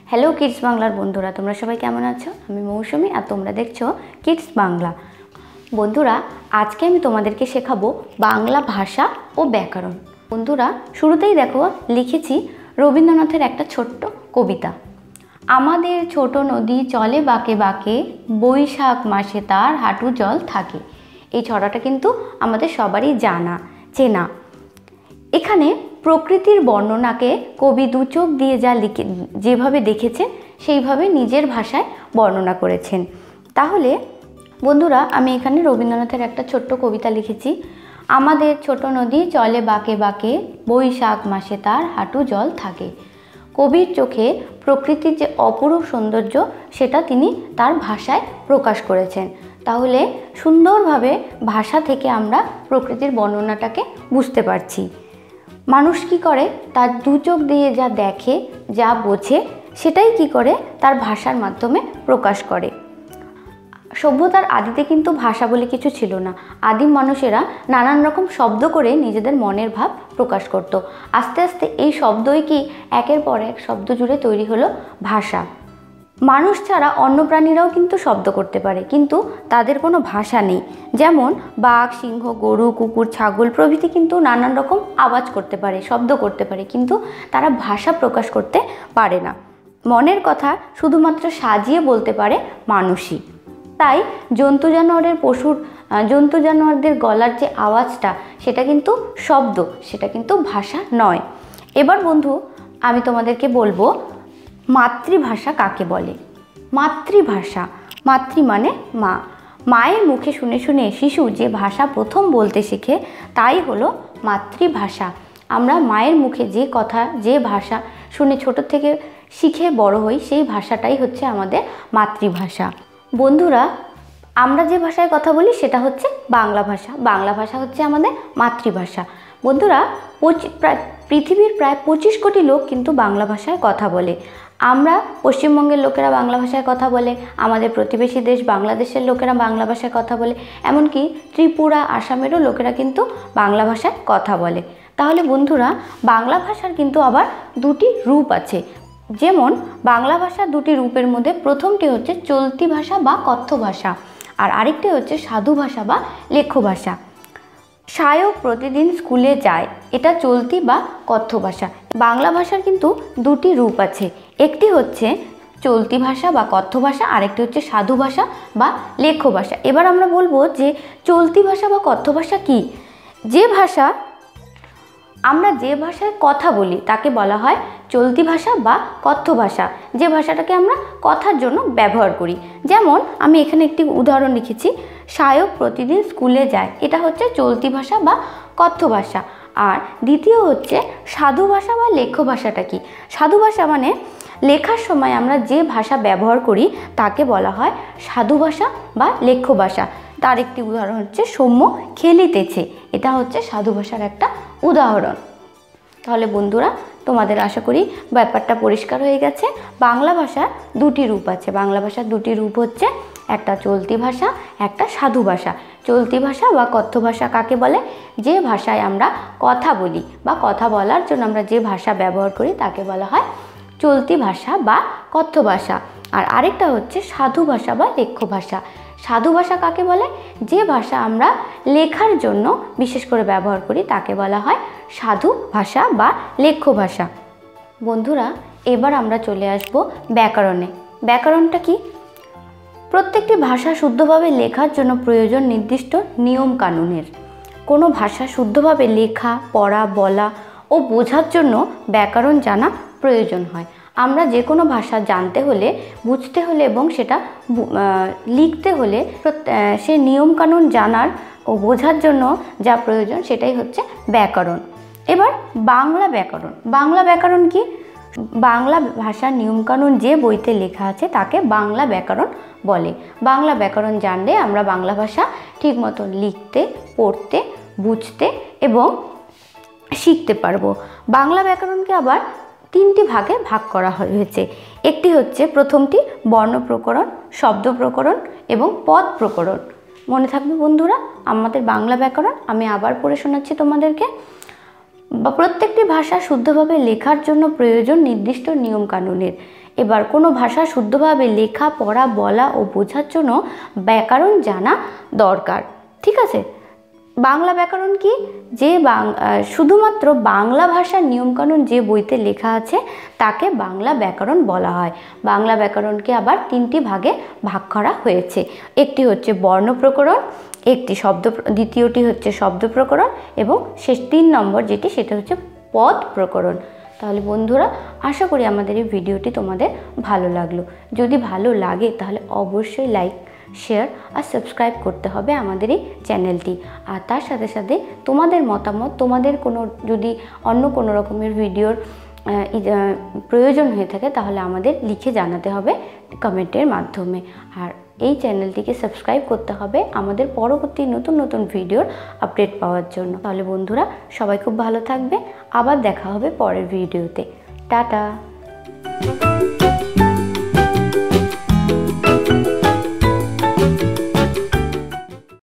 Hello kids বাংলার বন্ধুরা, তোমরা সবাই কেমন আছো? আমি মৌসুমি আর তোমরা দেখছো কিডস বাংলা। বন্ধুরা, আজকে আমি তোমাদেরকে শেখাবো বাংলা ভাষা ও ব্যাকরণ। বন্ধুরা, শুরুতেই দেখো লিখেছি রবীন্দ্রনাথের একটা ছোট্ট কবিতা। আমাদের ছোট নদী চলে বাঁকে বাঁকে, বৈশাখ মাসে তার হাঁটু জল থাকে। এই ছড়াটা কিন্তু আমাদের সবারই জানা চেনা। এখানে প্রকৃতির বর্ণনাকে কবি দু চোখ দিয়ে যেভাবে দেখেছেন সেইভাবে নিজের ভাষায় বর্ণনা করেছেন। তাহলে বন্ধুরা, আমি এখানে রবীন্দ্রনাথের একটা ছোট্ট কবিতা লিখেছি। আমাদের ছোট নদী চলে বাঁকে বাঁকে, বৈশাখ মাসে তার হাঁটু জল থাকে। কবির চোখে প্রকৃতির যে অপরূপ সৌন্দর্য সেটা তিনি তার ভাষায় প্রকাশ করেছেন। তাহলে সুন্দরভাবে ভাষা থেকে আমরা প্রকৃতির বর্ণনাটাকে বুঝতে পারছি। মানুষ কি করে, তার দু চোখ দিয়ে যা দেখে, যা বোঝে, সেটাই কি করে তার ভাষার মাধ্যমে প্রকাশ করে। সভ্যতার আদিতে কিন্তু ভাষা বলে কিছু ছিল না। আদিম মানুষেরা নানান রকম শব্দ করে নিজেদের মনের ভাব প্রকাশ করত। আস্তে আস্তে এই শব্দই কি একের পর এক শব্দ জুড়ে তৈরি হলো ভাষা। মানুষ ছাড়া অন্য প্রাণীরাও কিন্তু শব্দ করতে পারে, কিন্তু তাদের কোনো ভাষা নেই। যেমন বাঘ, সিংহ, গরু, কুকুর, ছাগল প্রভৃতি কিন্তু নানান রকম আওয়াজ করতে পারে, শব্দ করতে পারে, কিন্তু তারা ভাষা প্রকাশ করতে পারে না। মনের কথা শুধুমাত্র সাজিয়ে বলতে পারে মানুষই। তাই জন্তু জানোয়ারদের গলার যে আওয়াজটা, সেটা কিন্তু শব্দ, সেটা কিন্তু ভাষা নয়। এবার বন্ধু, আমি তোমাদেরকে বলবো মাতৃভাষা কাকে বলে। মাতৃভাষা, মাতৃ মানে মা। মায়ের মুখে শুনে শুনে শিশু যে ভাষা প্রথম বলতে শেখে তাই হলো মাতৃভাষা। আমরা মায়ের মুখে যে ভাষা শুনে ছোট থেকে শিখে বড় হই, সেই ভাষাটাই হচ্ছে আমাদের মাতৃভাষা। বন্ধুরা, আমরা যে ভাষায় কথা বলি সেটা হচ্ছে বাংলা ভাষা। বাংলা ভাষা হচ্ছে আমাদের মাতৃভাষা। বন্ধুরা, পৃথিবীর প্রায় 25 কোটি লোক কিন্তু বাংলা ভাষায় কথা বলে। আমরা পশ্চিমবঙ্গের লোকেরা বাংলা ভাষায় কথা বলে, আমাদের প্রতিবেশী দেশ বাংলাদেশের লোকেরা বাংলা ভাষায় কথা বলে, এমনকি ত্রিপুরা, আসামেরও লোকেরা কিন্তু বাংলা ভাষায় কথা বলে। তাহলে বন্ধুরা, বাংলা ভাষার কিন্তু আবার দুটি রূপ আছে। যেমন বাংলা ভাষার দুটি রূপের মধ্যে প্রথমটি হচ্ছে চলতি ভাষা বা কথ্য ভাষা, আর আরেকটি হচ্ছে সাধু ভাষা বা লেখ্য ভাষা। সায়ক প্রতিদিন স্কুলে যায়, এটা চলতি বা কথ্য ভাষা। বাংলা ভাষার কিন্তু দুটি রূপ আছে, একটি হচ্ছে চলতি ভাষা বা কথ্য ভাষা, আরেকটি হচ্ছে সাধু ভাষা বা লেখ্য ভাষা। এবার আমরা বলবো যে চলতি ভাষা বা কথ্য ভাষা কি। আমরা যে ভাষায় কথা বলি তাকে বলা হয় চলতি ভাষা বা কথ্য ভাষা, যে ভাষাটাকে আমরা কথার জন্য ব্যবহার করি। যেমন আমি এখানে একটি উদাহরণ লিখেছি, সায়ক প্রতিদিন স্কুলে যায়, এটা হচ্ছে চলতি ভাষা বা কথ্য ভাষা। আর দ্বিতীয় হচ্ছে সাধু ভাষা বা লেখ্য ভাষাটা কি। সাধু ভাষা মানে লেখার সময় আমরা যে ভাষা ব্যবহার করি তাকে বলা হয় সাধু ভাষা বা লেখ্য ভাষা। তার একটি উদাহরণ হচ্ছে সৌম্য খেলিতেছে, এটা হচ্ছে সাধু ভাষার একটা উদাহরণ। তাহলে বন্ধুরা, তোমাদের আশা করি ব্যাপারটা পরিষ্কার হয়ে গেছে। বাংলা ভাষার দুটি রূপ আছে। বাংলা ভাষার দুটি রূপ হচ্ছে একটা চলতি ভাষা, একটা সাধু ভাষা। চলতি ভাষা বা কথ্য ভাষা কাকে বলে? যে ভাষায় আমরা কথা বলি বা কথা বলার জন্য আমরা যে ভাষা ব্যবহার করি তাকে বলা হয় চলতি ভাষা বা কথ্য ভাষা। আর আরেকটা হচ্ছে সাধু ভাষা বা লেখ্য ভাষা। সাধু ভাষা কাকে বলে? যে ভাষা আমরা লেখার জন্য বিশেষ করে ব্যবহার করি তাকে বলা হয় সাধু ভাষা বা লেখ্য ভাষা। বন্ধুরা, এবার আমরা চলে আসব ব্যাকরণে। ব্যাকরণটা কি? প্রত্যেকটি ভাষা শুদ্ধভাবে লেখার জন্য প্রয়োজন নির্দিষ্ট নিয়ম কানুনের। কোনো ভাষা শুদ্ধভাবে লেখা, পড়া, বলা ও বোঝার জন্য ব্যাকরণ জানা প্রয়োজন হয়। আমরা যে কোনো ভাষা জানতে হলে, বুঝতে হলে এবং সেটা লিখতে হলে সে নিয়মকানুন জানার ও বোঝার জন্য যা প্রয়োজন সেটাই হচ্ছে ব্যাকরণ। এবার বাংলা ব্যাকরণ। বাংলা ব্যাকরণ কি? বাংলা ভাষার নিয়মকানুন যে বইতে লেখা আছে তাকে বাংলা ব্যাকরণ বলে। বাংলা ব্যাকরণ জানলে আমরা বাংলা ভাষা ঠিক মতো লিখতে, পড়তে, বুঝতে এবং শিখতে পারবো। বাংলা ব্যাকরণকে আবার তিনটি ভাগে ভাগ করা হয়েছে। একটি হচ্ছে প্রথমটি বর্ণ প্রকরণ, শব্দ প্রকরণ এবং পদ প্রকরণ। মনে থাকবে বন্ধুরা আমাদের বাংলা ব্যাকরণ। আমি আবার পড়ে শোনাচ্ছি তোমাদেরকে। প্রত্যেকটি ভাষা শুদ্ধভাবে লেখার জন্য প্রয়োজন নির্দিষ্ট নিয়ম কানুনের। এবার কোনো ভাষা শুদ্ধভাবে লেখা, পড়া, বলা ও বোঝার জন্য ব্যাকরণ জানা দরকার। ঠিক আছে, বাংলা ব্যাকরণ কি? যে শুধুমাত্র বাংলা ভাষার নিয়মকানুন যে বইতে লেখা আছে তাকে বাংলা ব্যাকরণ বলা হয়। বাংলা ব্যাকরণকে আবার 3টি ভাগে ভাগ করা হয়েছে। একটি হচ্ছে বর্ণ প্রকরণ, দ্বিতীয়টি হচ্ছে শব্দ প্রকরণ এবং শেষ 3 নম্বর যেটি সেটা হচ্ছে পদ প্রকরণ। তাহলে বন্ধুরা, আশা করি আমাদের এই ভিডিওটি তোমাদের ভালো লাগলো। যদি ভালো লাগে তাহলে অবশ্যই লাইক, শেয়ার আর সাবস্ক্রাইব করতে হবে আমাদের এই চ্যানেলটি। আর তার সাথে সাথে তোমাদের মতামত, তোমাদের যদি অন্য কোনো রকমের ভিডিওর প্রয়োজন হয়ে থাকে তাহলে আমাদের লিখে জানাতে হবে কমেন্টের মাধ্যমে। আর এই চ্যানেলটিকে সাবস্ক্রাইব করতে হবে আমাদের পরবর্তী নতুন নতুন ভিডিওর আপডেট পাওয়ার জন্য। তাহলে বন্ধুরা, সবাই খুব ভালো থাকবে। আবার দেখা হবে পরের ভিডিওতে। টাটা।